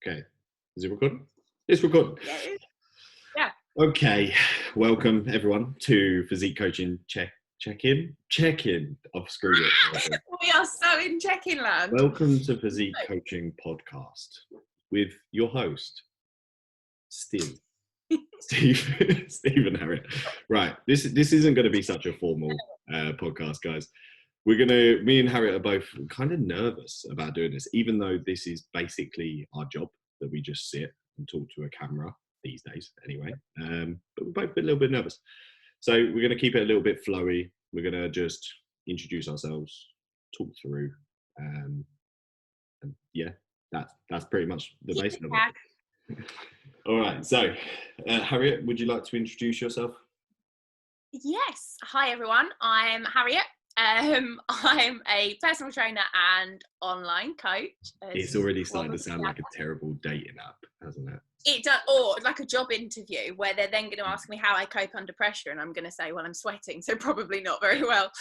Okay. Is it recording? It's recording. Yeah, it is. Yeah. Okay. Welcome everyone to Physique Coaching Check-in. I've screwed it. We are so in check-in land. Welcome to Physique Coaching Podcast with your host, Steve and Harriet. Right. This isn't going to be such a formal podcast, guys. Me and Harriet are both kind of nervous about doing this, even though this is basically our job, that we just sit and talk to a camera these days anyway. But we're both a little bit nervous. So we're going to keep it a little bit flowy. We're going to just introduce ourselves, talk through, and yeah, that's pretty much the basis of it. All right. So Harriet, would you like to introduce yourself? Yes. Hi, everyone. I'm Harriet. I'm a personal trainer and online coach. It's already starting to sound like a terrible dating app, hasn't it? It does, or like a job interview where they're then going to ask me how I cope under pressure, and I'm going to say, well, I'm sweating, so probably not very well.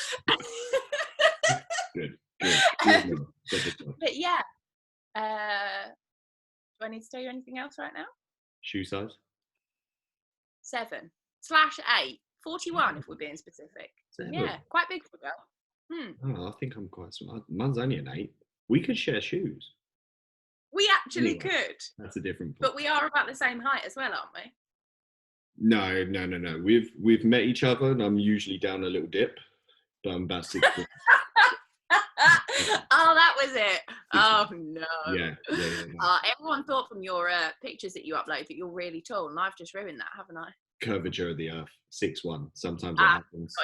Good. But yeah, do I need to tell you anything else right now? Shoe size? 7/8, 41 if we're being specific. 7. Yeah, quite big for a girl. Oh, I think I'm quite smart. Mine's only an 8. We could share shoes. We actually could. That's a different point. But we are about the same height as well, aren't we? No. We've met each other, and I'm usually down a little dip, but I'm about 6 foot. Oh, that was it. Oh no. Yeah. Everyone thought from your pictures that you upload that you're really tall, and I've just ruined that, haven't I? Curvature of the earth, 6'1". Sometimes it happens.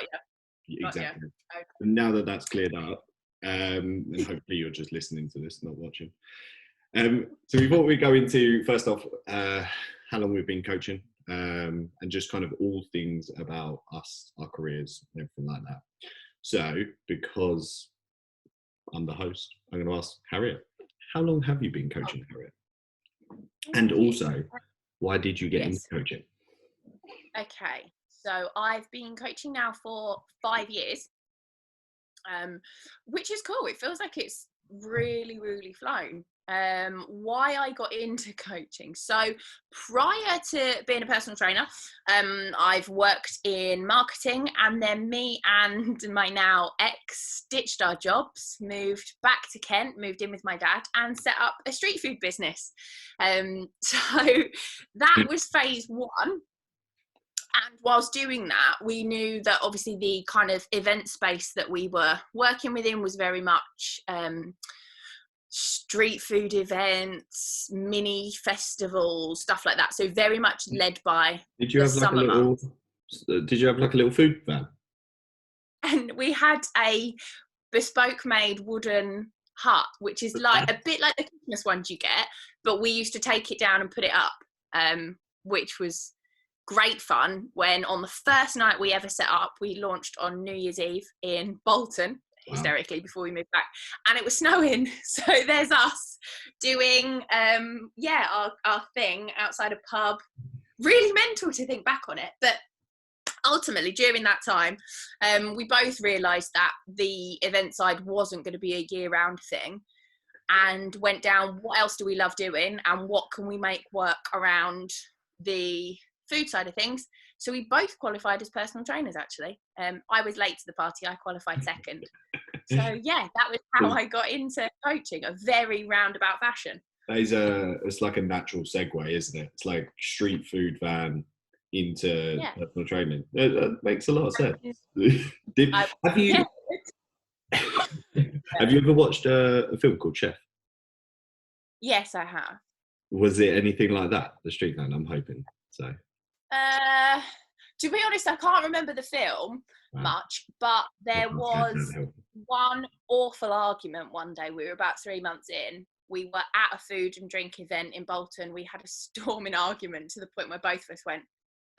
Exactly. Okay. And now that that's cleared up, and hopefully you're just listening to this, not watching. So before we go into, first off, how long we've been coaching, and just kind of all things about us, our careers, and everything like that. So, because I'm the host, I'm going to ask Harriet, how long have you been coaching, Harriet? And also, why did you get into coaching? Okay, so I've been coaching now for 5 years, which is cool. It feels like it's really, really flown. Why I got into coaching. So prior to being a personal trainer, I've worked in marketing, and then me and my now ex ditched our jobs, moved back to Kent, moved in with my dad, and set up a street food business. So that was phase 1. And whilst doing that, we knew that obviously the kind of event space that we were working within was very much street food events, mini festivals, stuff like that. So very much led by Did you have like a little food van? And we had a bespoke made wooden hut, which is like a bit like the Christmas ones you get, but we used to take it down and put it up, which was great fun. When on the first night we ever set up, we launched on New Year's Eve in Bolton, hysterically, before we moved back, and it was snowing, so there's us doing our thing outside a pub. Really mental to think back on it, but ultimately during that time we both realized that the event side wasn't going to be a year-round thing, and went down, what else do we love doing and what can we make work around the food side of things. So we both qualified as personal trainers, actually. I was late to the party. I qualified second. So yeah, that was how I got into coaching, a very roundabout fashion. That is it's like a natural segue, isn't it? It's like street food van into personal training. That makes a lot of sense. Have you ever watched a film called Chef? Yes, I have. Was it anything like that, the street van? I'm hoping so. To be honest, I can't remember the film much, but there was one awful argument one day. We were about 3 months in. We were at a food and drink event in Bolton. We had a storming argument to the point where both of us went,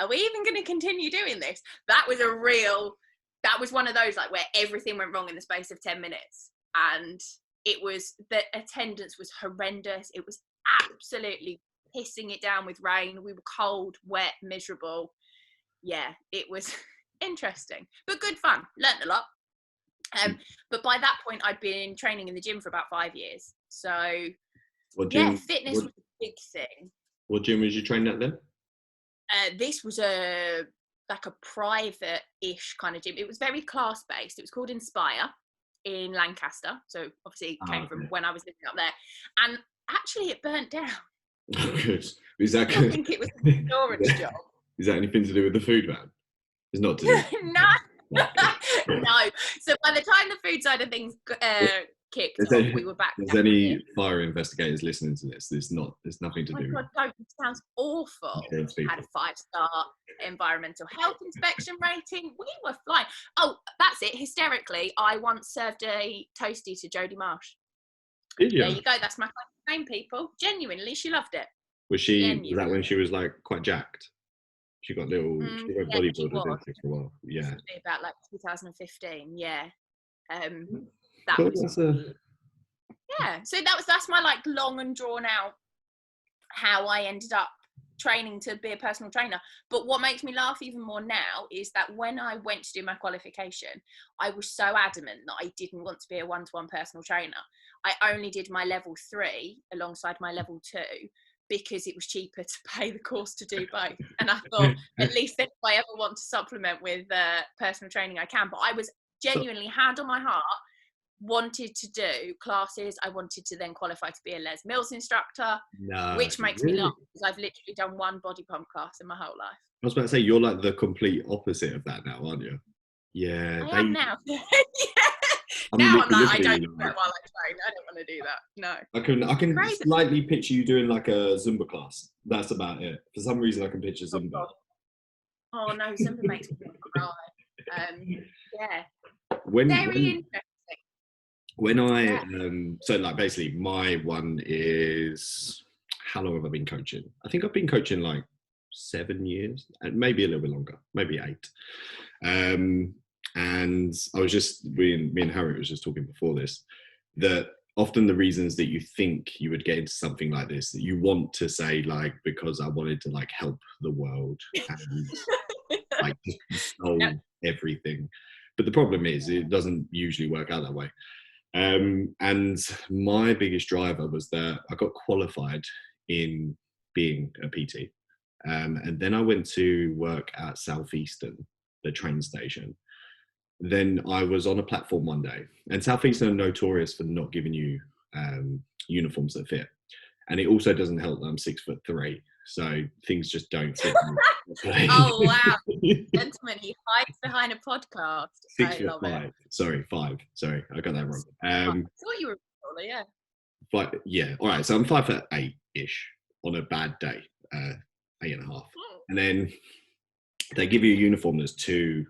are we even going to continue doing this? That was one of those like where everything went wrong in the space of 10 minutes. And the attendance was horrendous. It was absolutely pissing it down with rain. We were cold, wet, miserable. Yeah, it was interesting, but good fun. Learned a lot. But by that point, I'd been training in the gym for about 5 years. So fitness was big thing. What gym was you trained at then? This was a private-ish kind of gym. It was very class-based. It was called Inspire in Lancaster. So obviously it came from when I was living up there. And actually it burnt down. Good. Is that I think it was a storage job. Is that anything to do with the food van? It's not to do. No. No. So by the time the food side of things kicked off, we were back. There's any fire investigators listening to this? There's nothing to do. God, no, it sounds awful. Had a 5-star environmental health inspection rating. We were flying. Oh, that's it. Hysterically, I once served a toastie to Jodie Marsh. Did you? There you go. That's my name, people. Genuinely, she loved it. Was that when she was like quite jacked? She got little. She went bodybuilder for a while. Yeah. About like 2015. Yeah. Yeah. So that's my like long and drawn out how I ended up training to be a personal trainer. But what makes me laugh even more now is that when I went to do my qualification, I was so adamant that I didn't want to be a one-to-one personal trainer. I only did my level 3 alongside my level 2 because it was cheaper to pay the course to do both. And I thought, at least if I ever want to supplement with personal training, I can. But I was genuinely, hand on my heart, wanted to do classes. I wanted to then qualify to be a Les Mills instructor, which makes me laugh because I've literally done one body pump class in my whole life. I was about to say, you're like the complete opposite of that now, aren't you? Yeah. I am now. Yeah. Now I'm like, I don't do that while I train. I don't want to do that. No. I can slightly picture you doing like a Zumba class. That's about it. For some reason, I can picture Zumba. Oh no, Zumba makes me cry. Yeah. Very interesting. When I so like basically my one is, how long have I been coaching? I think I've been coaching like 7 years, and maybe a little bit longer, maybe 8. And I was just, me and Harriet was just talking before this, that often the reasons that you think you would get into something like this, that you want to say like, because I wanted to like help the world and like just solve everything. But the problem is it doesn't usually work out that way. And my biggest driver was that I got qualified in being a PT. And then I went to work at Southeastern, the train station. Then I was on a platform one day, and Southeastern are notorious for not giving you uniforms that fit. And it also doesn't help that I'm 6'3", so things just don't fit me. Oh wow, gentlemen, he hides behind a podcast. 6'5". Sorry, 5. Sorry, I got that wrong. I thought you were taller, yeah. But yeah, all right. So I'm 5'8"-ish on a bad day, 8.5. And then they give you a uniform that's too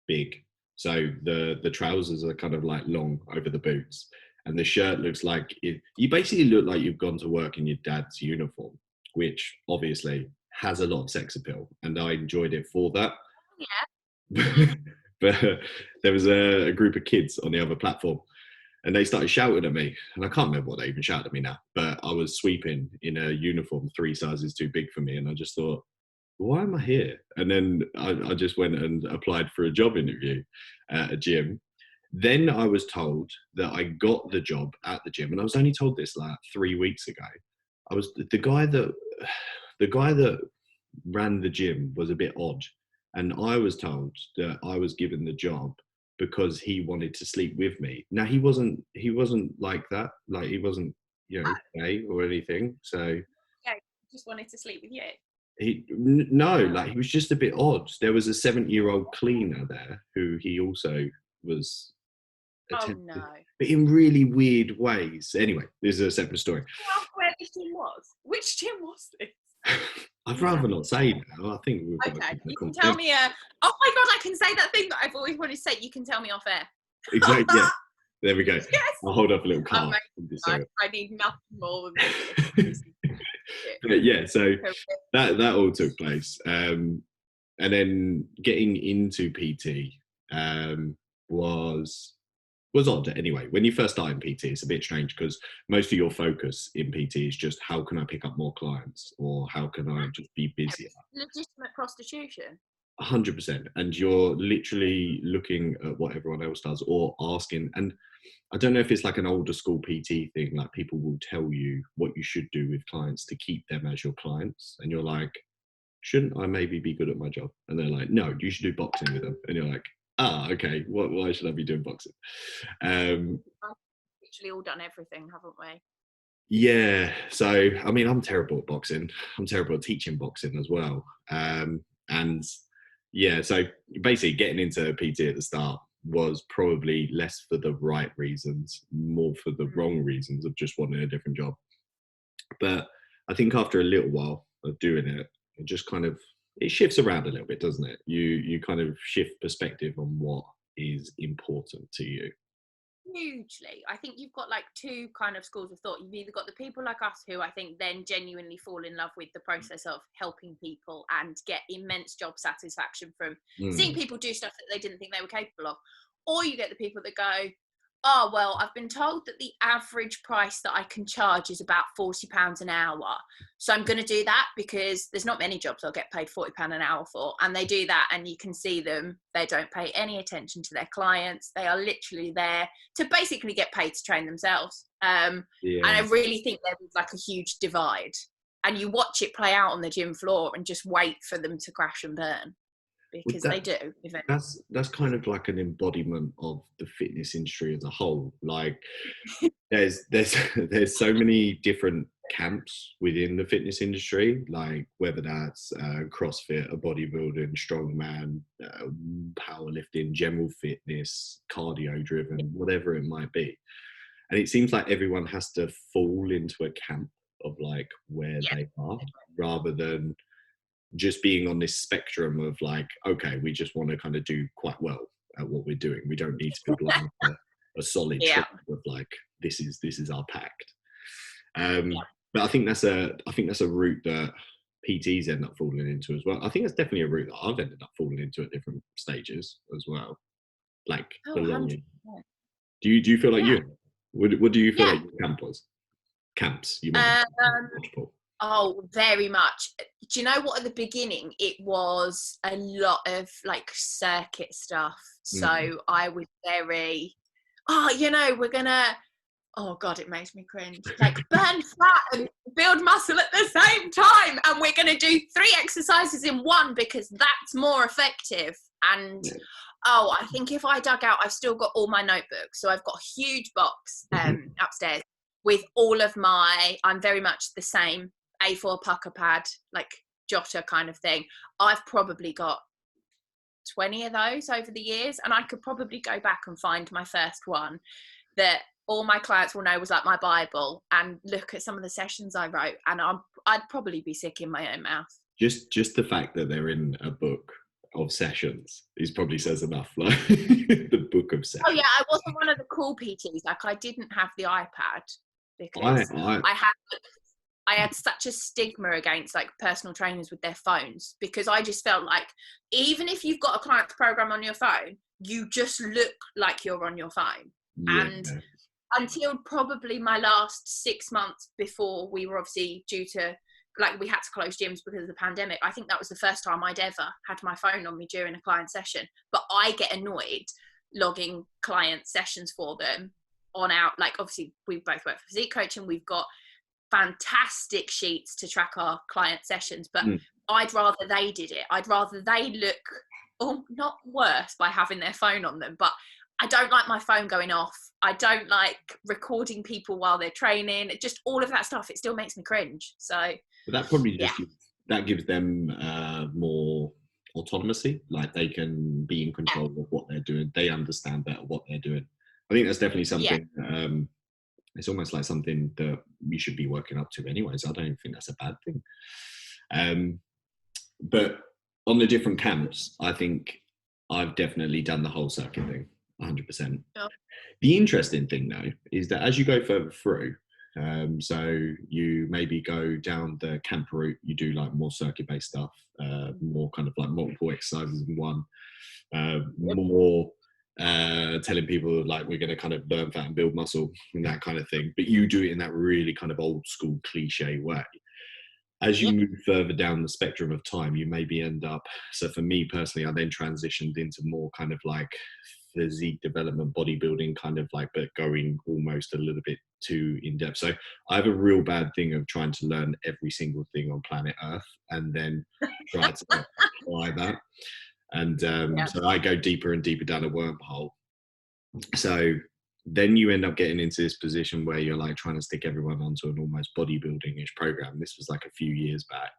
big. So the trousers are kind of like long over the boots, and the shirt looks like you basically look like you've gone to work in your dad's uniform, which obviously has a lot of sex appeal, and I enjoyed it for that. Yeah. But there was a group of kids on the other platform, and they started shouting at me, and I can't remember what they even shouted at me now, but I was sweeping in a uniform 3 sizes too big for me, and I just thought, why am I here? And then I just went and applied for a job interview at a gym. Then I was told that I got the job at the gym, and I was only told this like 3 weeks ago. I was the guy that ran the gym was a bit odd, and I was told that I was given the job because he wanted to sleep with me. Now he wasn't like that. Like he wasn't, gay or anything. So yeah, he just wanted to sleep with you. Like he was just a bit odd. There was a 70-year-old cleaner there who he also was attempted, but in really weird ways. Anyway, this is a separate story. Where this gym was? Which gym was this? I'd rather not say now. I think we've got you can tell me. Oh my god, I can say that thing that I've always wanted to say. You can tell me off air. Exactly. Yeah. There we go. Yes. I'll hold up a little card. I need nothing more than this. But yeah, so that all took place, and then getting into PT was odd. Anyway, when you first start in PT, it's a bit strange because most of your focus in PT is just how can I pick up more clients, or how can I just be busier. Legitimate prostitution. 100%. And you're literally looking at what everyone else does or asking. And I don't know if it's like an older school PT thing, like people will tell you what you should do with clients to keep them as your clients. And you're like, shouldn't I maybe be good at my job? And they're like, no, you should do boxing with them. And you're like, okay, why should I be doing boxing? We've literally all done everything, haven't we? Yeah. So, I mean, I'm terrible at boxing. I'm terrible at teaching boxing as well. And yeah, so basically getting into PT at the start was probably less for the right reasons, more for the wrong reasons of just wanting a different job. But I think after a little while of doing it, it just kind of, it shifts around a little bit, doesn't it? You kind of shift perspective on what is important to you. Hugely. I think you've got like two kind of schools of thought. You've either got the people like us who I think then genuinely fall in love with the process of helping people and get immense job satisfaction from seeing people do stuff that they didn't think they were capable of, or you get the people that go, oh well, I've been told that the average price that I can charge is about £40 an hour, so I'm going to do that because there's not many jobs I'll get paid £40 an hour for. And they do that, and you can see them, they don't pay any attention to their clients. They are literally there to basically get paid to train themselves. And I really think there is like a huge divide, and you watch it play out on the gym floor and just wait for them to crash and burn, because they do eventually. That's kind of like an embodiment of the fitness industry as a whole. Like there's so many different camps within the fitness industry, like whether that's CrossFit, a bodybuilding, strongman, powerlifting, general fitness, cardio driven, whatever it might be. And it seems like everyone has to fall into a camp of like where they are, rather than just being on this spectrum of like, okay, we just want to kind of do quite well at what we're doing. We don't need to be like a solid trick of like, this is our pact. But I think that's a route that PTs end up falling into as well. I think it's definitely a route that I've ended up falling into at different stages as well. Like belonging. 100%. Do you feel like you? What do you feel like your camp was? Camps, you might multiple. Oh, very much. Do you know what? At the beginning, it was a lot of like circuit stuff. So I was very, we're gonna, oh God, it makes me cringe. Like burn fat and build muscle at the same time. And we're gonna do 3 exercises in one because that's more effective. And I think if I dug out, I've still got all my notebooks. So I've got a huge box upstairs with all of I'm very much the same A4 pucker pad, like jotter kind of thing. I've probably got 20 of those over the years, and I could probably go back and find my first one that all my clients will know was like my Bible, and look at some of the sessions I wrote, and I'd probably be sick in my own mouth. Just the fact that they're in a book of sessions is probably says enough. Like the book of sessions. Oh yeah, I wasn't one of the cool PTs. Like I didn't have the iPad because I had such a stigma against like personal trainers with their phones, because I just felt like even if you've got a client's program on your phone, you just look like you're on your phone. And until probably my last 6 months before we were obviously due to, like, we had to close gyms because of the pandemic, I think that was the first time I'd ever had my phone on me during a client session. But I get annoyed logging client sessions for them on our, like, obviously we both work for Physique coaching, we've got fantastic sheets to track our client sessions, but I'd rather they did it. I'd rather they look not worse by having their phone on them, but I don't like my phone going off. I don't like recording people while they're training. Just all of that stuff, it still makes me cringe. So but that probably just gives them more autonomy, like they can be in control of what they're doing. They understand better what they're doing. I think that's definitely something it's almost like something that we should be working up to anyways. I don't think that's a bad thing. But on the different camps, I think I've definitely done the whole circuit thing, 100%. Oh. The interesting thing though, is that as you go further through, so you maybe go down the camp route, you do like more circuit-based stuff, more kind of like multiple exercises in one, more telling people like we're going to kind of burn fat and build muscle and that kind of thing, but you do it in that really kind of old school cliche way. as you Yeah. move further down the spectrum of time, you maybe end up, so for me personally, I then transitioned into more kind of like physique development, bodybuilding kind of like, but going almost a little bit too in depth. So I have a real bad thing of trying to learn every single thing on planet Earth and then try to apply that. And Yeah. so I go deeper and deeper down a wormhole. So then you end up getting into this position where you're like trying to stick everyone onto an almost bodybuilding-ish program. This was like a few years back.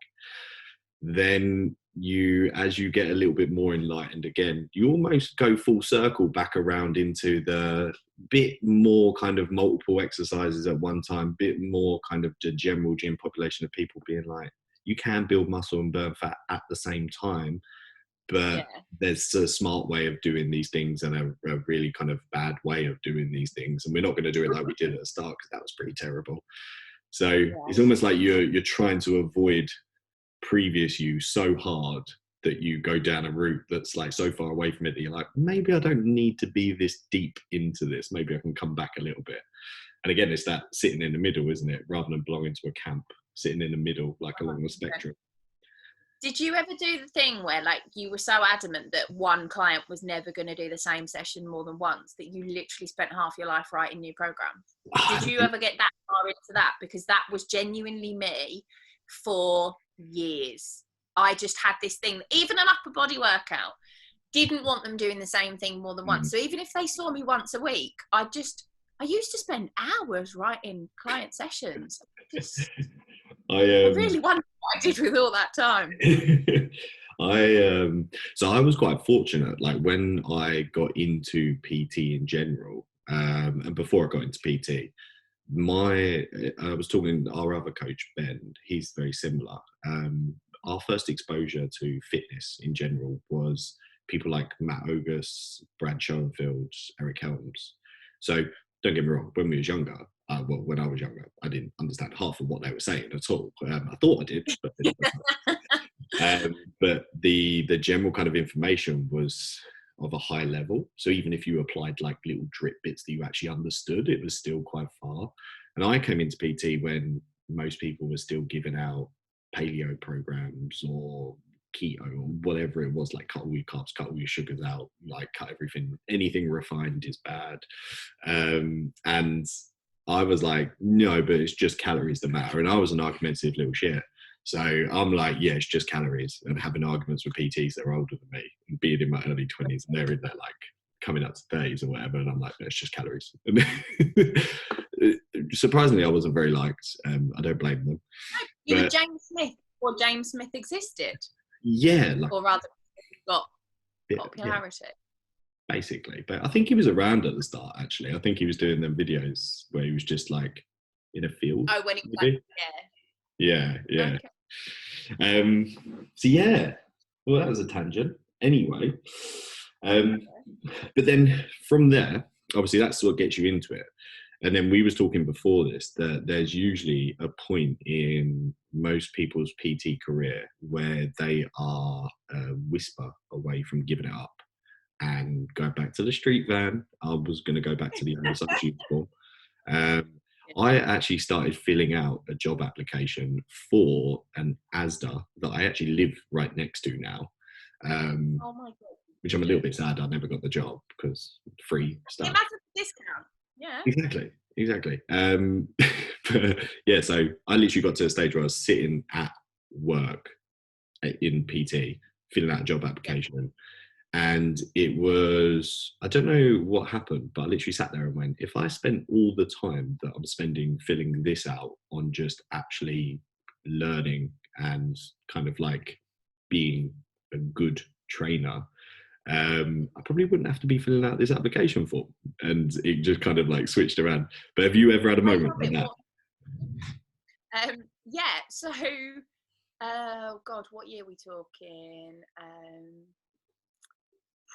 Then you, as you get a little bit more enlightened again, you almost go full circle back around into the bit more kind of multiple exercises at one time, bit more kind of the general gym population of people being like, you can build muscle and burn fat at the same time, but Yeah. there's a smart way of doing these things and a really kind of bad way of doing these things, and we're not going to do it like we did at the start because that was pretty terrible. So Yeah. it's almost like you're trying to avoid previous you so hard that you go down a route that's like so far away from it that you're like, maybe I don't need to be this deep into this, maybe I can come back a little bit. And again, it's that sitting in the middle, isn't it, rather than belonging to a camp, sitting in the middle, like along the spectrum. Did you ever do the thing where like you were so adamant that one client was never going to do the same session more than once that you literally spent half your life writing new programs? Did you ever get that far into that? Because that was genuinely me for years. I just had this thing, even an upper body workout, didn't want them doing the same thing more than once. So even if they saw me once a week, I used to spend hours writing client sessions. I really wonder what I did with all that time. So I was quite fortunate, like when I got into PT in general, and before I got into PT, I was talking to our other coach, Ben, he's very similar. Our first exposure to fitness in general was people like Matt Ogus, Brad Schoenfield, Eric Helms. So don't get me wrong, when we was younger, well, when I was younger, I didn't understand half of what they were saying at all. I thought I did, but but the general kind of information was of a high level. So even if you applied like little drip bits that you actually understood, it was still quite far. And I came into PT when most people were still giving out paleo programs or keto or whatever it was, like cut all your carbs, cut all your sugars out, like cut everything, anything refined is bad. And I was like, no, but it's just calories that matter. And I was an argumentative little shit. So I'm like, yeah, it's just calories, and having arguments with PTs that are older than me and being in my early 20s and they're in their like coming up to 30s or whatever. And I'm like, no, it's just calories. Surprisingly, I wasn't very liked. I don't blame them. You were James Smith, or James Smith existed. Yeah. Like, or rather got popularity. Yeah, basically. But I think he was around at the start, actually. I think he was doing them videos where he was just like in a field. Oh, when he was like, yeah. So yeah, well, that was a tangent. Anyway, but then from there, obviously, that's what gets you into it. And then we was talking before this that there's usually a point in most people's PT career where they are a whisper away from giving it up and going back to the street van. I was going to go back to the other substitute. I actually started filling out a job application for an ASDA that I actually live right next to now. oh my God. Which I'm a little bit sad I never got the job because free stuff. Imagine the discount. Yeah. Exactly. But yeah, so I literally got to a stage where I was sitting at work in PT, filling out a job application. And it was, I don't know what happened, but I literally sat there and went, if I spent all the time that I'm spending filling this out on just actually learning and kind of like being a good trainer, I probably wouldn't have to be filling out this application form. And it just kind of like switched around. But have you ever had a moment like that? Yeah, so, oh God, what year are we talking?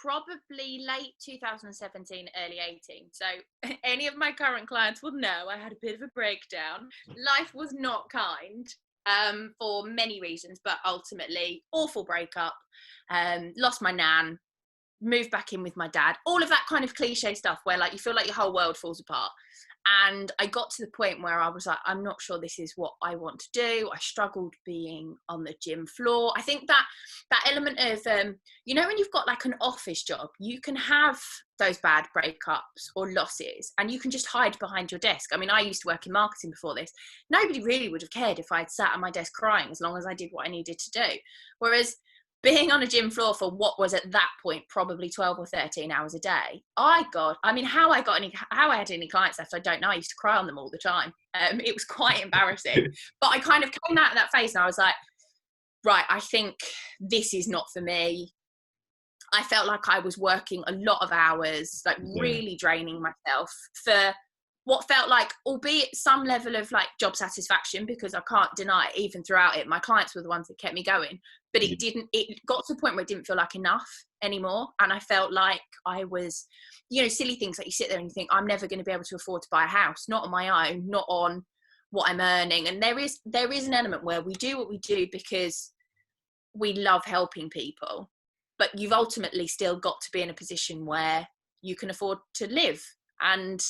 Probably late 2017, early 18. So any of my current clients will know I had a bit of a breakdown. Life was not kind for many reasons, but ultimately awful breakup, lost my nan, moved back in with my dad, all of that kind of cliche stuff where like you feel like your whole world falls apart. And I got to the point where I was like, I'm not sure this is what I want to do. I struggled being on the gym floor. I think that element of, you know, when you've got like an office job, you can have those bad breakups or losses and you can just hide behind your desk. I mean, I used to work in marketing before this. Nobody really would have cared if I'd sat at my desk crying, as long as I did what I needed to do. Whereas being on a gym floor for what was at that point probably 12 or 13 hours a day, how I had any clients left, I don't know. I used to cry on them all the time. It was quite embarrassing. But I kind of came out of that phase and I was like, right, I think this is not for me. I felt like I was working a lot of hours, like really draining myself for what felt like, albeit some level of like job satisfaction, because I can't deny it, even throughout it, my clients were the ones that kept me going, but it got to the point where it didn't feel like enough anymore. And I felt like I was, you know, silly things like you sit there and you think, I'm never going to be able to afford to buy a house, not on my own, not on what I'm earning. And there is an element where we do what we do because we love helping people, but you've ultimately still got to be in a position where you can afford to live. And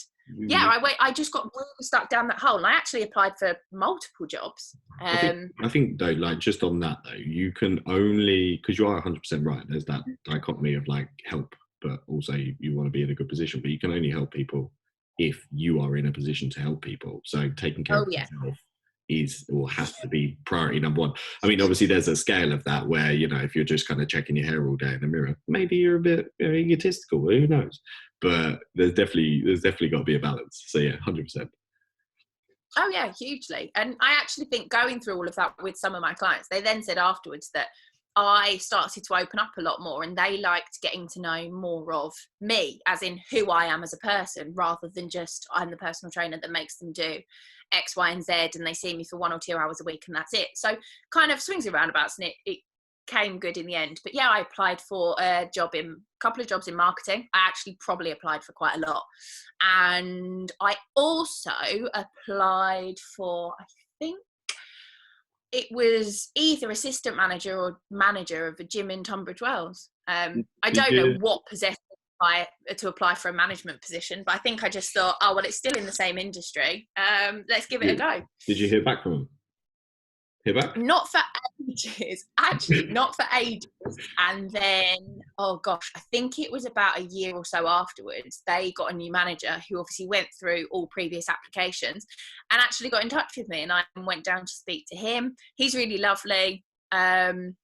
I just got really stuck down that hole, and I actually applied for multiple jobs. I think though, like just on that though, you can only, because you are 100% right, there's that dichotomy of like help, but also you want to be in a good position, but you can only help people if you are in a position to help people. So taking care of yourself is or has to be priority number one. I mean, obviously there's a scale of that where, you know, if you're just kind of checking your hair all day in the mirror, maybe you're a bit, you know, egotistical, who knows? But there's definitely got to be a balance. So yeah, 100%. Oh yeah, hugely. And I actually think going through all of that with some of my clients, they then said afterwards that I started to open up a lot more and they liked getting to know more of me, as in who I am as a person, rather than just I'm the personal trainer that makes them do X, Y, and Z and they see me for 1 or 2 hours a week and that's it. So kind of swings and roundabouts, and it came good in the end. But yeah, I applied for a couple of jobs in marketing. I actually probably applied for quite a lot. And I also applied for, I think, it was either assistant manager or manager of a gym in Tunbridge Wells. I don't know what possessed me to apply for a management position, but I think I just thought, oh, well, it's still in the same industry. Let's give it a go. Did you hear back from them? Hear back? Not for ages, actually, not for ages. And then, oh gosh, I think it was about a year or so afterwards, they got a new manager who obviously went through all previous applications and actually got in touch with me, and I went down to speak to him. He's really lovely. And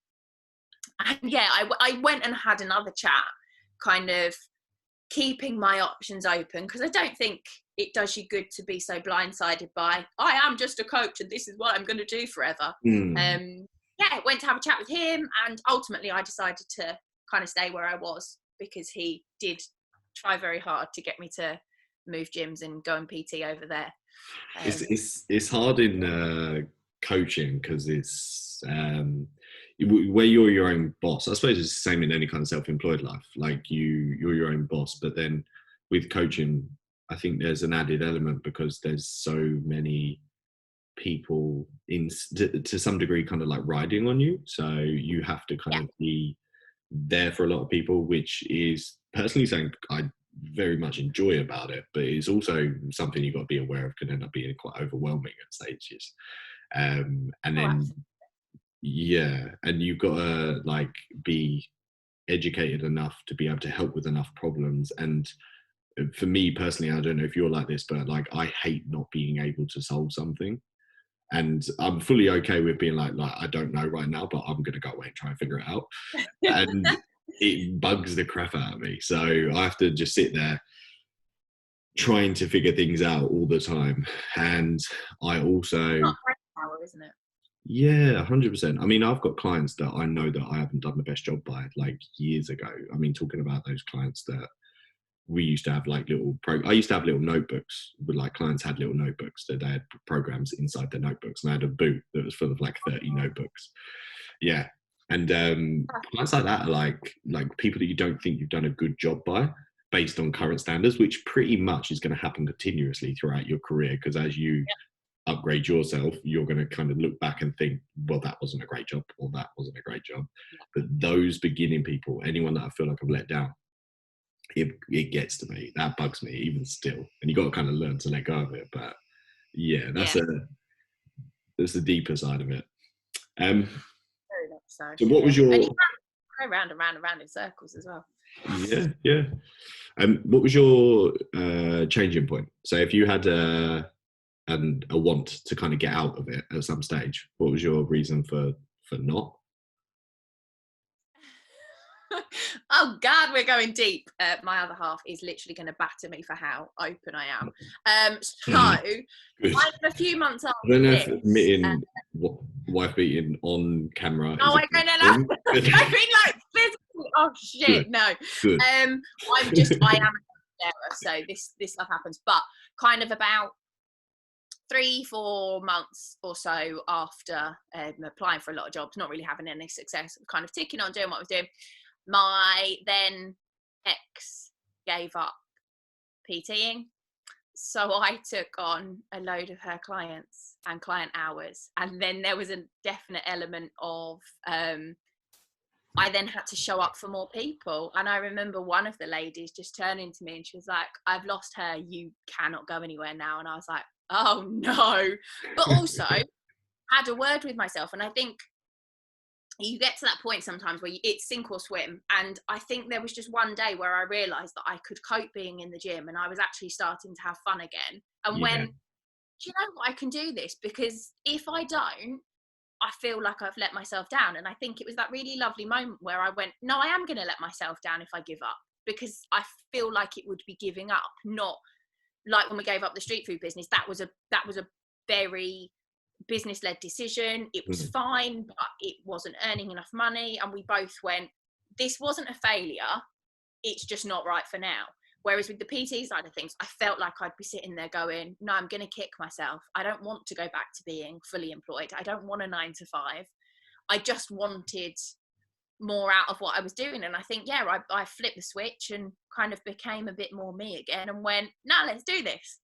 yeah, I went and had another chat, kind of keeping my options open, because I don't think it does you good to be so blindsided by, I am just a coach and this is what I'm going to do forever. Went to have a chat with him, and ultimately I decided to kind of stay where I was, because he did try very hard to get me to move gyms and go and PT over there. It's hard in coaching, because it's where you're your own boss. I suppose it's the same in any kind of self-employed life. Like you're your own boss, but then with coaching, I think there's an added element because there's so many people to some degree kind of like riding on you. So you have to kind of be there for a lot of people, which is personally something I very much enjoy about it, but it's also something you've got to be aware of can end up being quite overwhelming at stages. And then and you've got to like be educated enough to be able to help with enough problems. And for me personally, I don't know if you're like this, but like I hate not being able to solve something, and I'm fully okay with being like I don't know right now, but I'm gonna go away and try and figure it out. And it bugs the crap out of me, so I have to just sit there trying to figure things out all the time. And I also power, isn't it? Yeah, 100%. I mean, I've got clients that I know that I haven't done the best job by like years ago. I mean, talking about those clients that we used to have like I used to have little notebooks with like clients had little notebooks that they had programs inside their notebooks, and I had a boot that was full of like 30 notebooks. Yeah. And clients like that are like people that you don't think you've done a good job by based on current standards, which pretty much is going to happen continuously throughout your career, because as you upgrade yourself, you're going to kind of look back and think, well, that wasn't a great job, or that wasn't a great job. But those beginning people, anyone that I feel like I've let down, it gets to me. That bugs me even still. And you got to kind of learn to let go of it. But yeah, that's the deeper side of it. Very much so. So what was your... And you go round and round and round in circles as well. Yeah. What was your changing point? So if you had a want to kind of get out of it at some stage, what was your reason for not? Oh God, we're going deep. My other half is literally going to batter me for how open I am. So a few months after I don't know this, if admitting wife beating on camera. Oh, I'm going to laugh. I mean, like physically. Oh shit, Good. no. Good. I am a carer, so this stuff happens. But kind of about 3-4 months or so after applying for a lot of jobs, not really having any success, kind of ticking on, doing what I was doing, my then ex gave up PTing. So I took on a load of her clients and client hours. And then there was a definite element of, I then had to show up for more people. And I remember one of the ladies just turning to me and she was like, I've lost her. You cannot go anywhere now. And I was like, oh no. But also had a word with myself. And I think you get to that point sometimes where it's sink or swim. And I think there was just one day where I realized that I could cope being in the gym and I was actually starting to have fun again. And when, do you know what, I can do this, because if I don't, I feel like I've let myself down. And I think it was that really lovely moment where I went, no, I am going to let myself down if I give up, because I feel like it would be giving up, not like when we gave up the street food business. That was a very business-led decision. It was fine, but it wasn't earning enough money, and we both went, this wasn't a failure, it's just not right for now. Whereas with the PT side of things, I felt like I'd be sitting there going, no, I'm going to kick myself. I don't want to go back to being fully employed. I don't want a 9-to-5. I just wanted more out of what I was doing. And I think, I flipped the switch and kind of became a bit more me again and went, no, let's do this.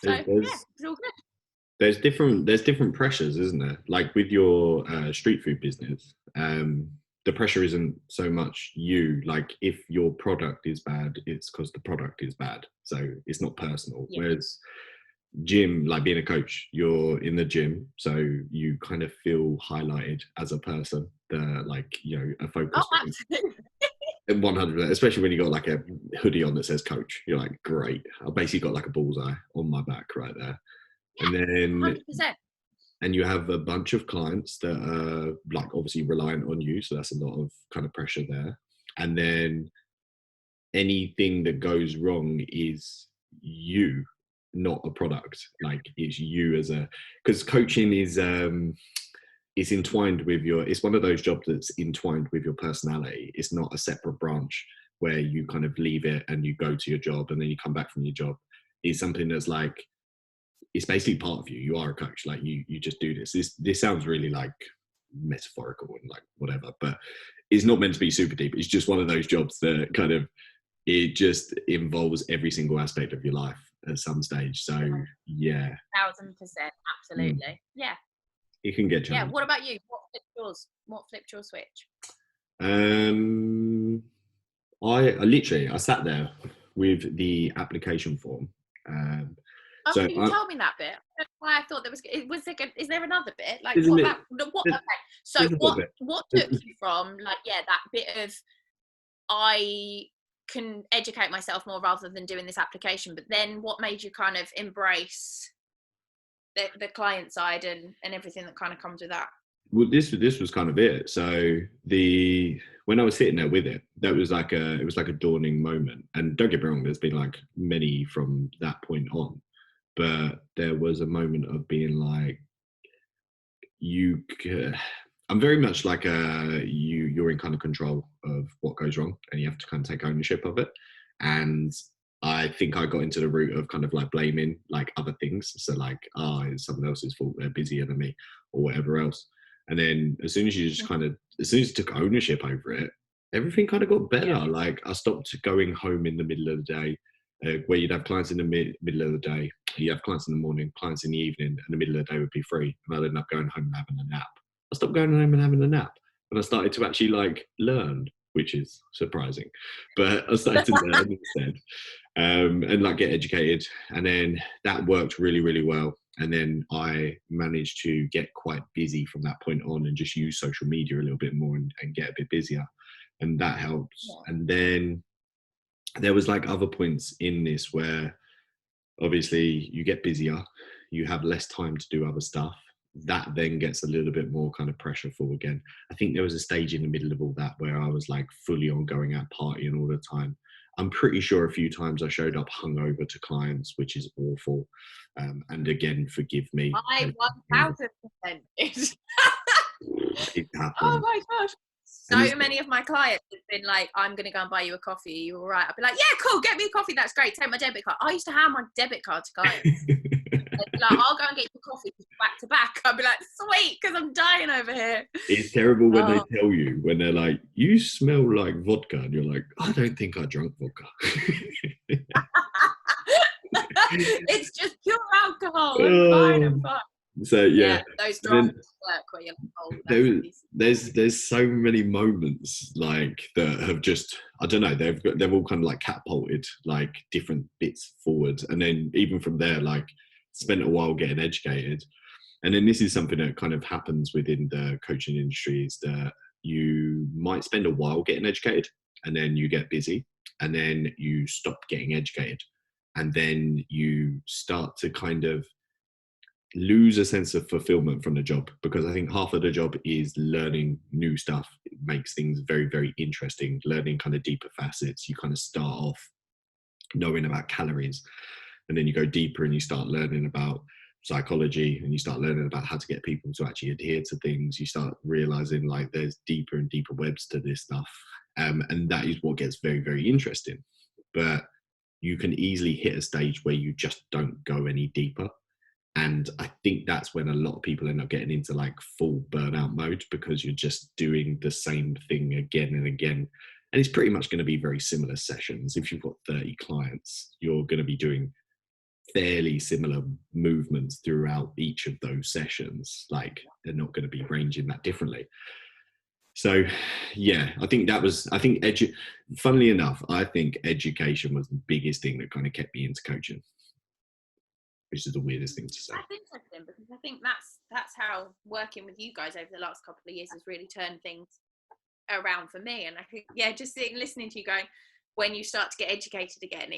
So it's all good. There's different pressures, isn't there? Like with your street food business, the pressure isn't so much you. Like if your product is bad, it's because the product is bad. So it's not personal. Yeah. Whereas gym, like being a coach, you're in the gym, so you kind of feel highlighted as a person. A focus. Oh, absolutely. 100%, especially when you got like a hoodie on that says coach. You're like, great. I basically got like a bullseye on my back right there. And then 100%. And you have a bunch of clients that are like obviously reliant on you, so that's a lot of kind of pressure there. And then anything that goes wrong is you, not a product. Like it's you because coaching is entwined with it's one of those jobs that's entwined with your personality. It's not a separate branch where you kind of leave it and you go to your job and then you come back from your job. It's something that's like, it's basically part of you. You are a coach. Like you just do this. This sounds really like metaphorical and like whatever, but it's not meant to be super deep. It's just one of those jobs that kind of, it just involves every single aspect of your life at some stage. So yeah. 1000%. Absolutely. Yeah. It can get challenging. Yeah. What about you? What flipped your switch? I sat there with the application form. So you told me that bit. That's why I thought there was is there another bit? Like okay. So what took you from like that bit of I can educate myself more rather than doing this application, but then what made you kind of embrace the client side and everything that kind of comes with that? Well, this was kind of it. So when I was sitting there with it, it was like a dawning moment. And don't get me wrong, there's been like many from that point on. But there was a moment of being like, I'm very much like you're in kind of control of what goes wrong and you have to kind of take ownership of it. And I think I got into the route of kind of like blaming like other things. So like, it's someone else's fault, they're busier than me or whatever else. And then as soon as you took ownership over it, everything kind of got better. Yeah. Like I stopped going home in the middle of the day, where you'd have clients in the middle of the day, you have clients in the morning, clients in the evening, and the middle of the day would be free. And I'd end up going home and having a nap. I stopped going home and having a nap. And I started to actually like learn which is surprising. But I started to learn instead, and like get educated. And then that worked really, really well. And then I managed to get quite busy from that point on and just use social media a little bit more and get a bit busier. And that helps. Yeah. And then there was like other points in this where obviously you get busier, you have less time to do other stuff. That then gets a little bit more kind of pressureful again. I think there was a stage in the middle of all that where I was like fully on going out partying all the time. I'm pretty sure a few times I showed up hungover to clients, which is awful. And again, forgive me. I 1000% is. It Oh happened. my gosh. So many of my clients have been like, I'm going to go and buy you a coffee. Are you all right? I'll be like, yeah, cool. Get me a coffee. That's great. Take my debit card. I used to hand my debit card to clients. Like, I'll go and get you a coffee back to back. I'll be like, sweet, because I'm dying over here. It's terrible when they tell you, when they're like, you smell like vodka. And you're like, I don't think I drank vodka. It's just pure alcohol. I'm fine. So yeah, those drives work where you're like, there's so many moments like that have just, I don't know, they've all kind of like catapulted like different bits forward, and then even from there, like spent a while getting educated. And then this is something that kind of happens within the coaching industry, is that you might spend a while getting educated, and then you get busy, and then you stop getting educated, and then you start to kind of lose a sense of fulfillment from the job, because I think half of the job is learning new stuff. It makes things very, very interesting, learning kind of deeper facets. You kind of start off knowing about calories, and then you go deeper and you start learning about psychology, and you start learning about how to get people to actually adhere to things. You start realizing like there's deeper and deeper webs to this stuff, and that is what gets very, very interesting. But you can easily hit a stage where you just don't go any deeper. And I think that's when a lot of people end up getting into like full burnout mode, because you're just doing the same thing again and again. And it's pretty much going to be very similar sessions. If you've got 30 clients, you're going to be doing fairly similar movements throughout each of those sessions. Like they're not going to be ranging that differently. So yeah, funnily enough, I think education was the biggest thing that kind of kept me into coaching, which is the weirdest thing to say. That's interesting, because I think that's how working with you guys over the last couple of years has really turned things around for me. And I think, yeah, just listening to you going, when you start to get educated again,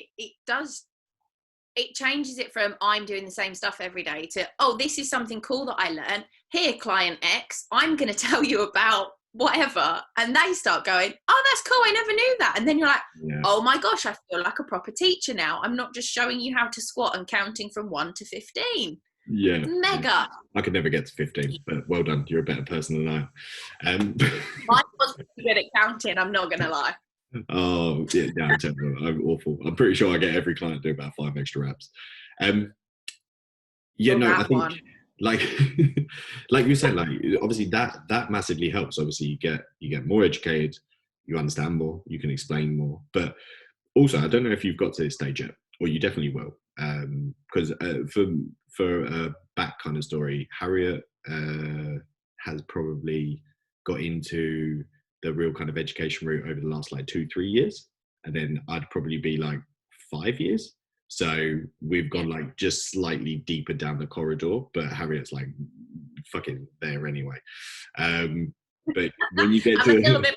it changes it from I'm doing the same stuff every day to, oh, this is something cool that I learned. Here, client X, I'm going to tell you about whatever. And they start going, oh, that's cool. I never knew that. And then you're like, oh my gosh, I feel like a proper teacher now. I'm not just showing you how to squat and counting from 1 to 15. Yeah. Mega. I could never get to 15, but well done. You're a better person than I am. Mine was pretty good at counting, I'm not going to lie. Oh, yeah, I'm terrible. I'm awful. I'm pretty sure I get every client to do about 5 extra reps. Yeah, no, I think like like you said, like obviously that massively helps. Obviously you get more educated, you understand more, you can explain more. But also, I don't know if you've got to this stage yet, or you definitely will. Because for a back kind of story, Harriet has probably got into the real kind of education route over the last like 2-3 years, and then I'd probably be like 5 years. So we've gone like just slightly deeper down the corridor, but Harriet's like fucking there anyway. But when you get I'm to a little bit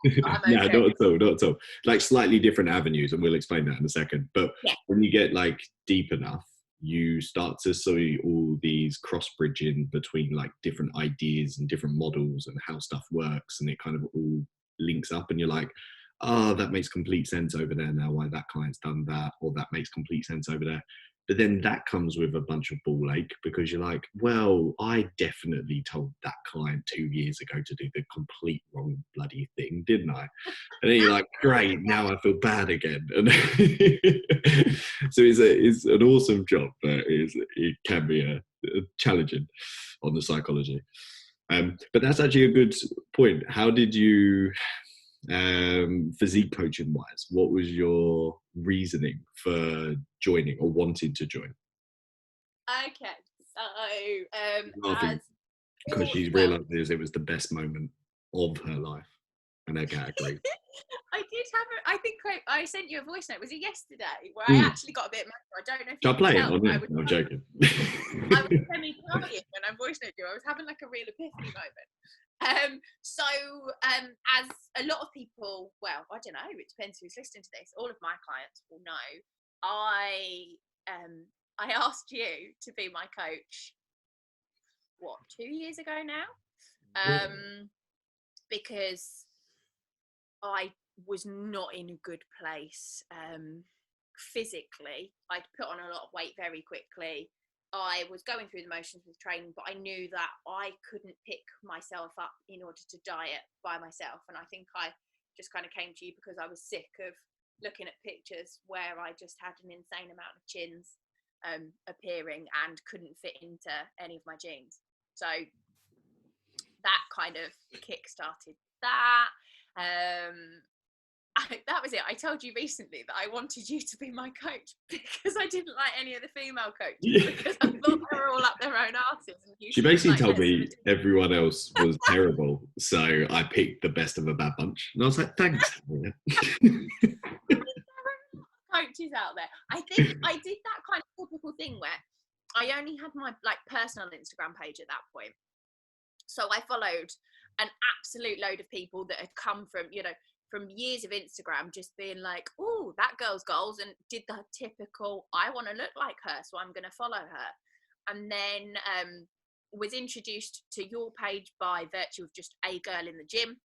behind. No, not at all. Like slightly different avenues, and we'll explain that in a second. But when you get like deep enough, you start to see all these cross bridging between like different ideas and different models and how stuff works, and it kind of all links up, and you're like, oh, that makes complete sense over there now, why that client's done that, or that makes complete sense over there. But then that comes with a bunch of ball ache, because you're like, well, I definitely told that client 2 years ago to do the complete wrong bloody thing, didn't I? And then you're like, great, now I feel bad again. And so it's an awesome job, but it can be a challenging on the psychology. But that's actually a good point. How did you... physique coaching wise, what was your reasoning for joining or wanting to join? Okay, so because she's realised it was the best moment of her life, and her category. I did have I think I sent you a voice note. Was it yesterday? Where I actually got a bit mad. I don't know if Shall you I play it can tell. or no? No, I'm joking. I was semi-crying when I voice noted you. I was having like a real epiphany moment. As a lot of people, well, I don't know, it depends who's listening to this. All of my clients will know. I asked you to be my coach, 2 years ago now? Because I was not in a good place physically. I'd put on a lot of weight very quickly. I was going through the motions with training, but I knew that I couldn't pick myself up in order to diet by myself. And I think I just kind of came to you because I was sick of looking at pictures where I just had an insane amount of chins appearing and couldn't fit into any of my jeans. So that kind of kick-started that. That was it. I told you recently that I wanted you to be my coach because I didn't like any of the female coaches because I thought they were all up their own asses. And she basically told me everyone else was terrible, so I picked the best of a bad bunch. And I was like, thanks. Coaches out there. I think I did that kind of typical thing where I only had my personal Instagram page at that point. So I followed an absolute load of people that had come from years of Instagram, just being like, oh, that girl's goals, and did the typical, I want to look like her, so I'm going to follow her. And then was introduced to your page by virtue of just a girl in the gym.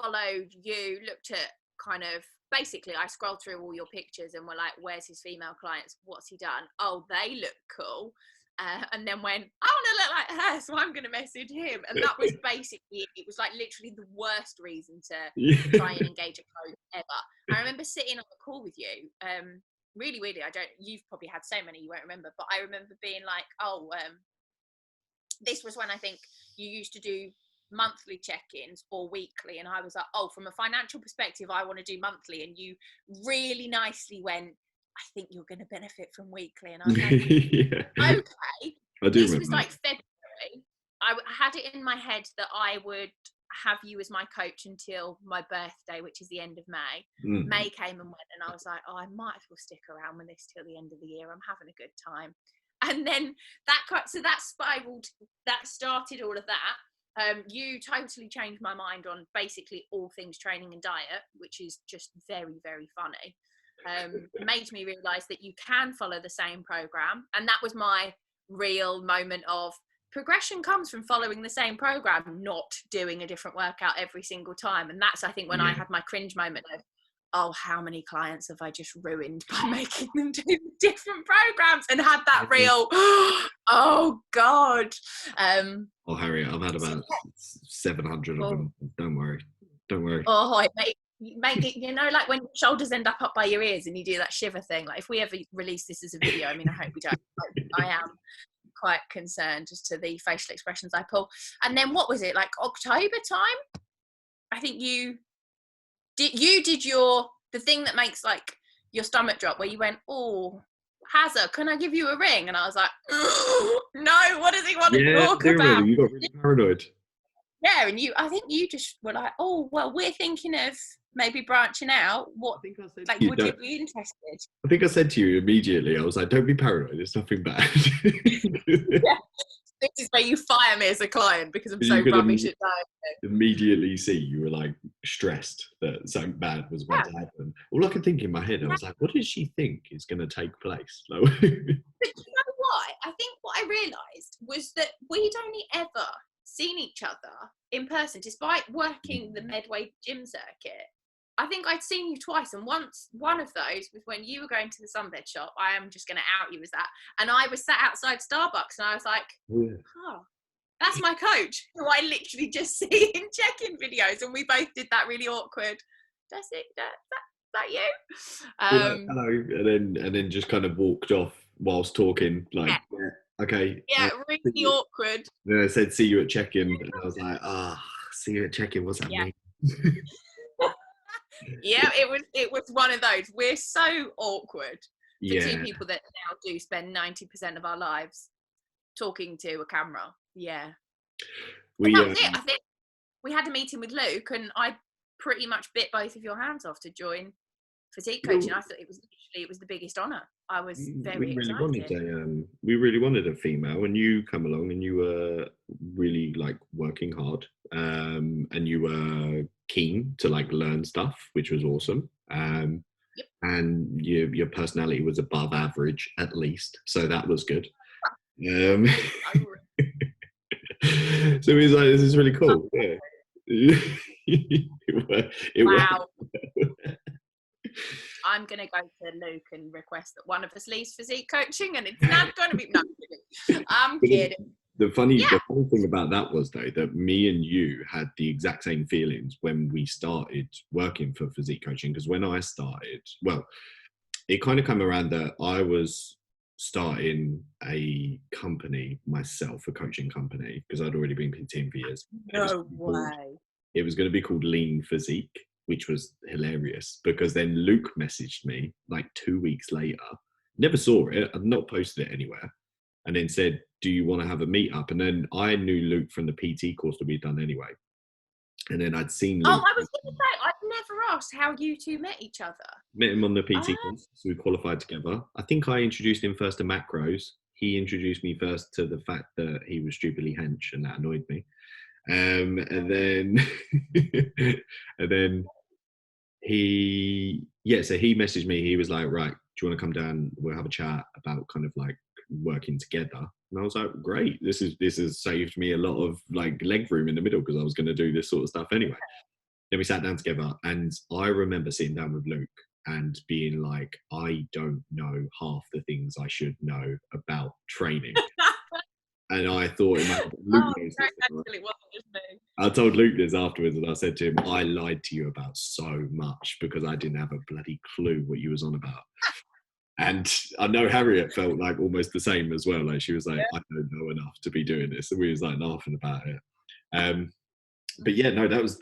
Followed you, looked at kind of, basically, I scrolled through all your pictures and were like, where's his female clients? What's he done? Oh, they look cool. And then went, I want to look like her, so I'm going to message him. And that was basically, it was like literally the worst reason to try and engage a coach ever. I remember sitting on the call with you, really weirdly, you've probably had so many you won't remember, but I remember being like, this was when I think you used to do monthly check-ins or weekly, and I was like, from a financial perspective, I want to do monthly, and you really nicely went, I think you're going to benefit from weekly. And I was like, okay. I do this remember was like February. I had it in my head that I would have you as my coach until my birthday, which is the end of May. May came and went, and I was like, I might as well stick around with this till the end of the year. I'm having a good time. And then that spiraled, that started all of that. You totally changed my mind on basically all things training and diet, which is just very, very funny. Made me realise that you can follow the same program, and that was my real moment of progression comes from following the same program, not doing a different workout every single time. And that's, I think, when I had my cringe moment of, how many clients have I just ruined by making them do different programs, and had that real oh god. Harriet, I've had about 700 of them. Don't worry. It make it, like when your shoulders end up by your ears and you do that shiver thing. Like if we ever release this as a video, I mean, I hope we don't. I am quite concerned as to the facial expressions I pull. And then what was it, like October time? I think you did the thing that makes like your stomach drop, where you went, oh, Hazza, can I give you a ring? And I was like, no, what does he want to talk about? You got really paranoid. Yeah, and I think you just were like, oh, well, we're thinking of maybe branching out. What, would you be interested? I think I said to you immediately, I was like, don't be paranoid, it's nothing bad. Yeah. This is where you fire me as a client because I'm so rubbish at diet. Immediately see you were like stressed that something bad was about to happen. All I could think in my head, I was like, what does she think is going to take place? But you know what? I think what I realised was that we'd only ever seen each other in person, despite working the Medway gym circuit. I think I'd seen you twice, and one of those was when you were going to the sunbed shop. I am just going to out you as that. And I was sat outside Starbucks, and I was like, oh, that's my coach, who I literally just see in check-in videos. And we both did that really awkward, that's it, that you? Hello, and then just kind of walked off whilst talking, like, okay. Yeah, really awkward. Then I said, see you at check-in, and I was like, see you at check-in, what's that mean? Yeah, it was one of those. We're so awkward for two people that now do spend 90% of our lives talking to a camera. Yeah. That was it. I think we had a meeting with Luke, and I pretty much bit both of your hands off to join physique coaching. I thought it was the biggest honour. I was very excited. We really wanted a female, and you come along and you were really like working hard, and you were keen to like learn stuff, which was awesome. Yep. And your personality was above average at least, so that was good. So he was like, "This is really cool." Yeah. Wow. I'm going to go to Luke and request that one of us leaves physique coaching, and it's not going to be. No, I'm kidding. The funny thing about that was, though, that me and you had the exact same feelings when we started working for physique coaching. Because when I started, well, it kind of came around that I was starting a company myself, a coaching company, because I'd already been PTing for years. No way. It was going to be called Lean Physique, which was hilarious because then Luke messaged me like 2 weeks later, never saw it, I'd not posted it anywhere, and then said, "Do you want to have a meet up?" And then I knew Luke from the PT course that we'd done anyway. And then I'd seen Luke. Oh, I was going to say, I've never asked how you two met each other. Met him on the PT course, so we qualified together. I think I introduced him first to macros. He introduced me first to the fact that he was stupidly hench, and that annoyed me. And then he messaged me. He was like, "Right, do you want to come down? We'll have a chat about kind of like working together." And I was like, "Great, this has saved me a lot of like leg room in the middle because I was going to do this sort of stuff anyway." Then we sat down together, and I remember sitting down with Luke and being like, "I don't know half the things I should know about training." And I thought, I told Luke this afterwards, and I said to him, "I lied to you about so much because I didn't have a bloody clue what you was on about." And I know Harriet felt like almost the same as well. Like she was like, "I don't know enough to be doing this," and we was like laughing about it. But yeah, no, that was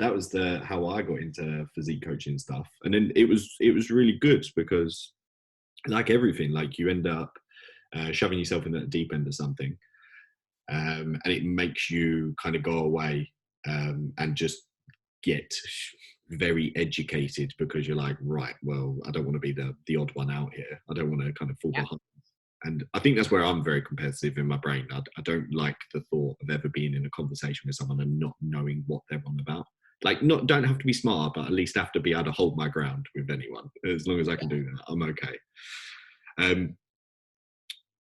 how I got into physique coaching stuff, and then it was really good because, like everything, like you end up shoving yourself in the deep end of something. And it makes you kind of go away and just get very educated because you're like, right, well, I don't want to be the odd one out here. I don't want to kind of fall behind. And I think that's where I'm very competitive in my brain. I don't like the thought of ever being in a conversation with someone and not knowing what they're on about. Like, don't have to be smart, but at least have to be able to hold my ground with anyone. As long as I can do that, I'm okay.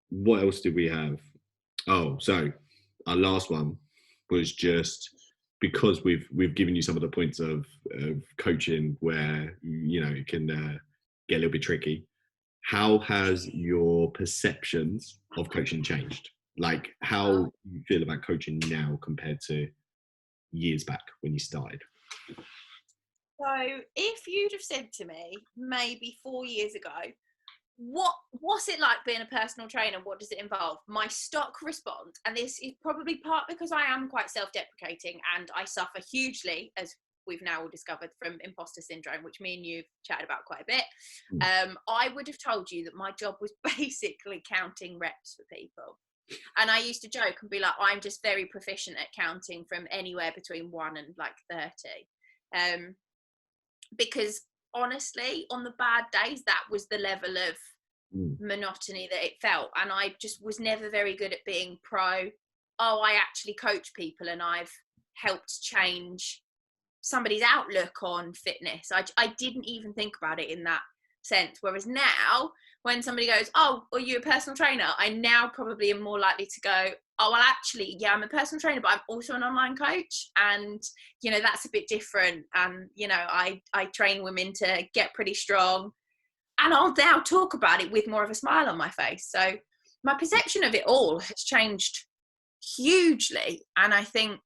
What else did we have? Oh, so our last one was just because we've given you some of the points of coaching where it can get a little bit tricky. How has your perceptions of coaching changed? Like how you feel about coaching now compared to years back when you started? So if you'd have said to me maybe 4 years ago, what's it like being a personal trainer? What does it involve? My stock response, and this is probably part because I am quite self-deprecating and I suffer hugely, as we've now all discovered, from imposter syndrome, which me and you've chatted about quite a bit. I would have told you that my job was basically counting reps for people. And I used to joke and be like, I'm just very proficient at counting from anywhere between 1 and like 30. Because honestly, on the bad days, that was the level of monotony that it felt. And I just was never very good at being pro. Oh, I actually coach people and I've helped change somebody's outlook on fitness. I didn't even think about it in that sense. Whereas now, when somebody goes, "Oh, are you a personal trainer?" I now probably am more likely to go, "Oh, well, actually, yeah, I'm a personal trainer, but I'm also an online coach. And, that's a bit different. And, I train women to get pretty strong." And I'll now talk about it with more of a smile on my face. So my perception of it all has changed hugely. And I think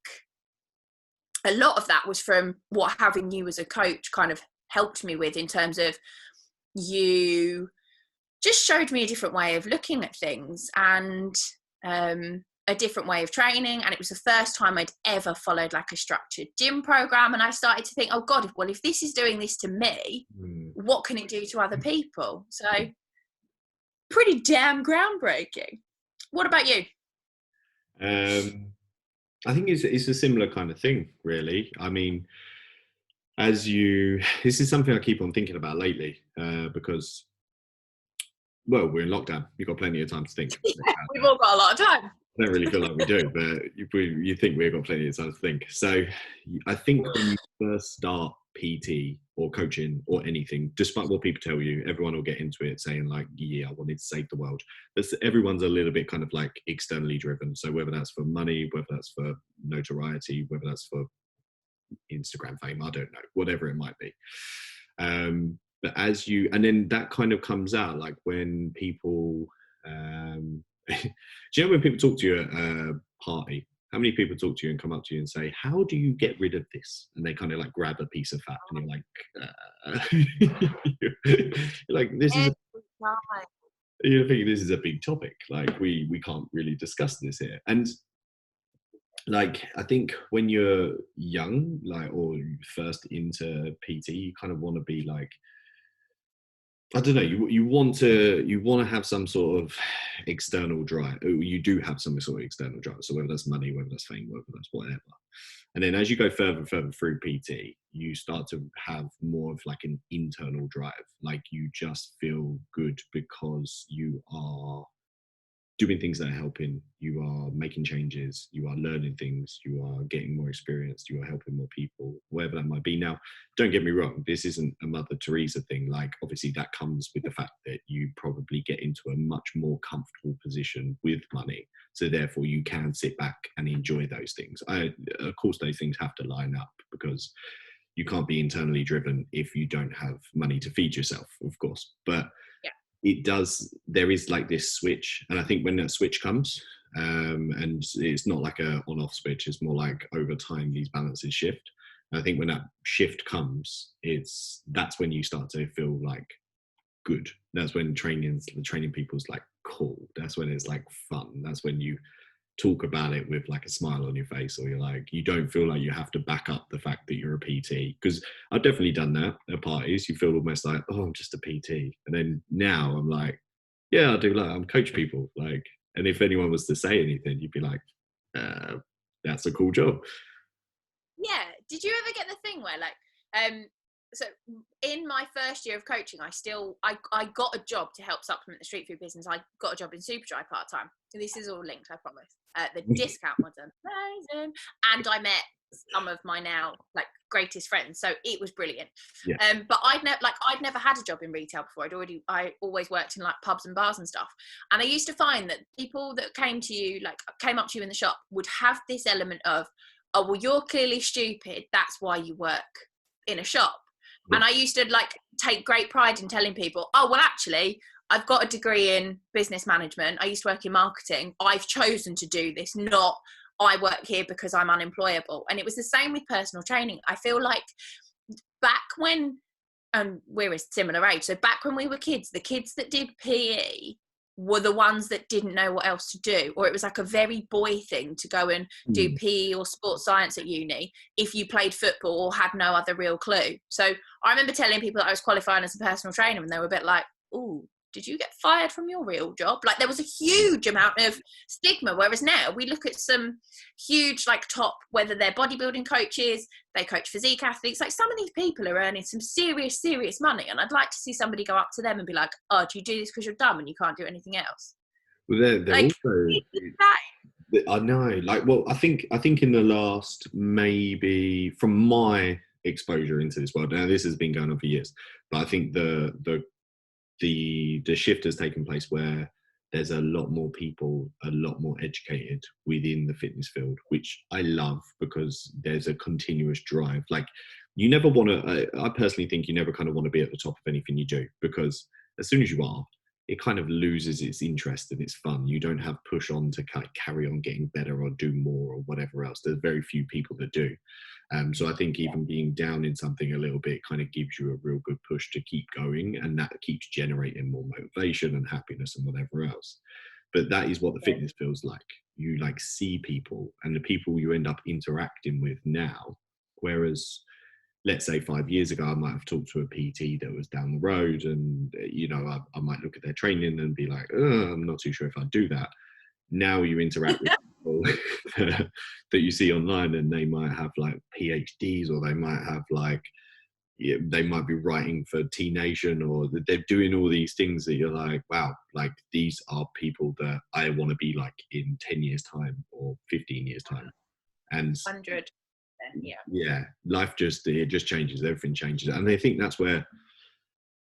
a lot of that was from what having you as a coach kind of helped me with, in terms of you just showed me a different way of looking at things and a different way of training. And it was the first time I'd ever followed like a structured gym program. And I started to think, oh God, well, if this is doing this to me, what can it do to other people? So pretty damn groundbreaking. What about you? I think it's a similar kind of thing, really. I mean, this is something I keep on thinking about lately, because, well, we're in lockdown. You've got plenty of time to think. We've all got a lot of time. I don't really feel like we do, but you think we've got plenty of time to think. So I think when you first start PT or coaching or anything, despite what people tell you, everyone will get into it saying like, yeah, I wanted to save the world. But everyone's a little bit kind of like externally driven. So whether that's for money, whether that's for notoriety, whether that's for Instagram fame, I don't know, whatever it might be. But and then that kind of comes out like when people, do you know when people talk to you at a party, how many people talk to you and come up to you and say, how do you get rid of this? And they kind of like grab a piece of fat and you're like, you're like, you're thinking this is a big topic. Like we can't really discuss this here. And like, I think when you're young, like, or first into PT, you kind of want to be like, I don't know, you want to have some sort of external drive. You do have some sort of external drive. So whether that's money, whether that's fame, whether that's whatever. And then as you go further and further through PT, you start to have more of like an internal drive. Like you just feel good because you are doing things that are helping, you are making changes, you are learning things, you are getting more experienced, you are helping more people, whatever that might be. Now, don't get me wrong, this isn't a Mother Teresa thing. Like, obviously that comes with the fact that you probably get into a much more comfortable position with money. So therefore you can sit back and enjoy those things. Of course, those things have to line up because you can't be internally driven if you don't have money to feed yourself, of course. But there is like this switch, and I think when that switch comes, and it's not like a on-off switch, it's more like over time these balances shift. And I think when that shift comes, that's when you start to feel like good. That's when training people's like cool. That's when it's like fun. That's when you talk about it with like a smile on your face, or you're like, you don't feel like you have to back up the fact that you're a PT. Because I've definitely done that at parties. You feel almost like, oh, I'm just a PT. And then now I'm like, yeah, I do, like, I'm coach people. Like, and if anyone was to say anything, you'd be like, that's a cool job. Yeah. Did you ever get the thing where like, so in my first year of coaching, I got a job to help supplement the street food business. I got a job in Superdry part-time. This is all linked, I promise. The discount was amazing. And I met some of my now like greatest friends. So it was brilliant. Yeah. But I'd never had a job in retail before. I always worked in like pubs and bars and stuff. And I used to find that people that came up to you in the shop would have this element of, oh, well, you're clearly stupid. That's why you work in a shop. And I used to like take great pride in telling people, oh, well, actually, I've got a degree in business management. I used to work in marketing. I've chosen to do this, not I work here because I'm unemployable. And it was the same with personal training. I feel like back when, and we're a similar age, so back when we were kids, the kids that did PE were the ones that didn't know what else to do, or it was like a very boy thing to go and do PE or sports science at uni if you played football or had no other real clue. So I remember telling people that I was qualifying as a personal trainer and they were a bit like, oh, did you get fired from your real job? Like there was a huge amount of stigma, whereas now we look at some huge like top, whether they're bodybuilding coaches, they coach physique athletes, like some of these people are earning some serious money, and I'd like to see somebody go up to them and be like, oh, do you do this because you're dumb and you can't do anything else? Well, they're like, also, I know, like, well, I think in the last, maybe from my exposure into this world, now this has been going on for years, but I think the shift has taken place where there's a lot more people, a lot more educated within the fitness field, which I love because there's a continuous drive. Like you never want to, I personally think you never kind of want to be at the top of anything you do, because as soon as you are, it kind of loses its interest and its fun. You don't have push on to kind of carry on getting better or do more or whatever else. There's very few people that do. So I think even being down in something a little bit kind of gives you a real good push to keep going, and that keeps generating more motivation and happiness and whatever else. But that is what the fitness feels like. You like see people and the people you end up interacting with now, whereas let's say 5 years ago, I might have talked to a PT that was down the road, and you know, I might look at their training and be like, oh, I'm not too sure if I'd do that. Now you interact with people that you see online, and they might have like PhDs, or they might have like they might be writing for T Nation, or they're doing all these things that you're like, wow, like these are people that I want to be like in 10 years time or 15 years time. And 100. yeah, life just changes, everything changes. And I think that's where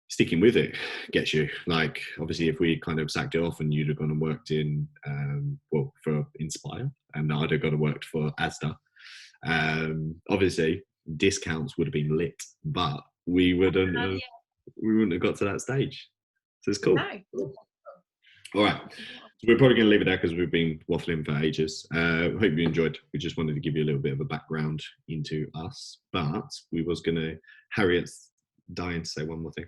sticking with it gets you. Like, obviously, if we kind of sacked it off and you'd have gone and worked in, for Inspire, and I'd have gone and worked for Asda, obviously discounts would have been lit, but we wouldn't have got to that stage. So it's cool. No. All right. So we're probably going to leave it there because we've been waffling for ages. Hope you enjoyed. We just wanted to give you a little bit of a background into us, but we was going to, Harriet's dying to say one more thing.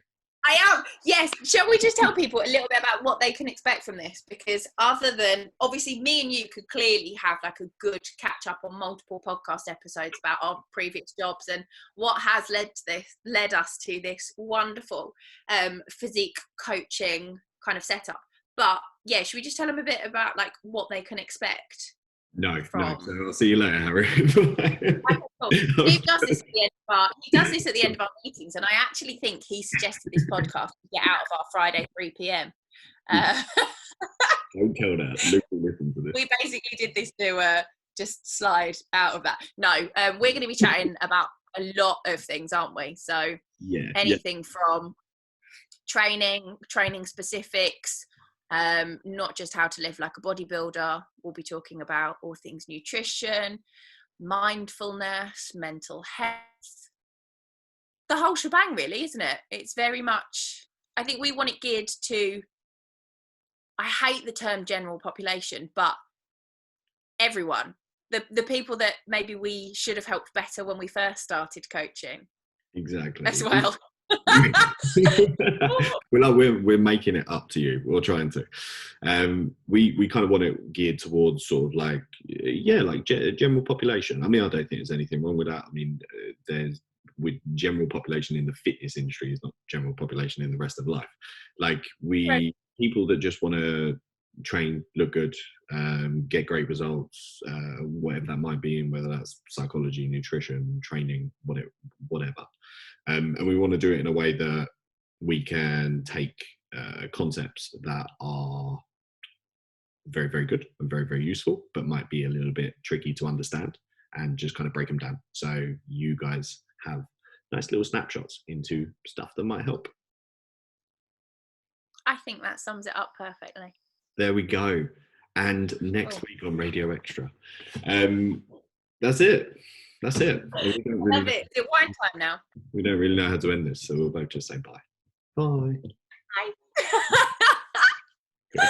I am. Yes. Shall we just tell people a little bit about what they can expect from this? Because other than, obviously, me and you could clearly have like a good catch up on multiple podcast episodes about our previous jobs and what has led us to this wonderful physique coaching kind of setup. But yeah, should we just tell them a bit about like what they can expect? No. So I'll see you later, Harry. He does this at the end of our meetings, and I actually think he suggested this podcast to get out of our Friday 3 p.m. Don't tell that. Listen to this. We basically did this to just slide out of that. No, we're going to be chatting about a lot of things, aren't we? So anything from training specifics, not just how to live like a bodybuilder. We'll be talking about all things nutrition, mindfulness, mental health, the whole shebang, really, isn't it? It's very much, I think we want it geared to, I hate the term general population, but everyone, the people that maybe we should have helped better when we first started coaching. Exactly. As well. We're making it up to you. We're trying to. We kind of want it geared towards sort of like general population. I mean, I don't think there's anything wrong with that. I mean, there's with general population in the fitness industry is not general population in the rest of life. Like people that just want to train, look good, get great results, whatever that might be, and whether that's psychology, nutrition, training, whatever. And we want to do it in a way that we can take concepts that are very, very good and very, very useful, but might be a little bit tricky to understand, and just kind of break them down. So you guys have nice little snapshots into stuff that might help. I think that sums it up perfectly. There we go. And next week on Radio Extra. That's it. That's it. Love it. It's wine time now. We don't really know how to end this, so we'll both just say bye. Bye. Bye.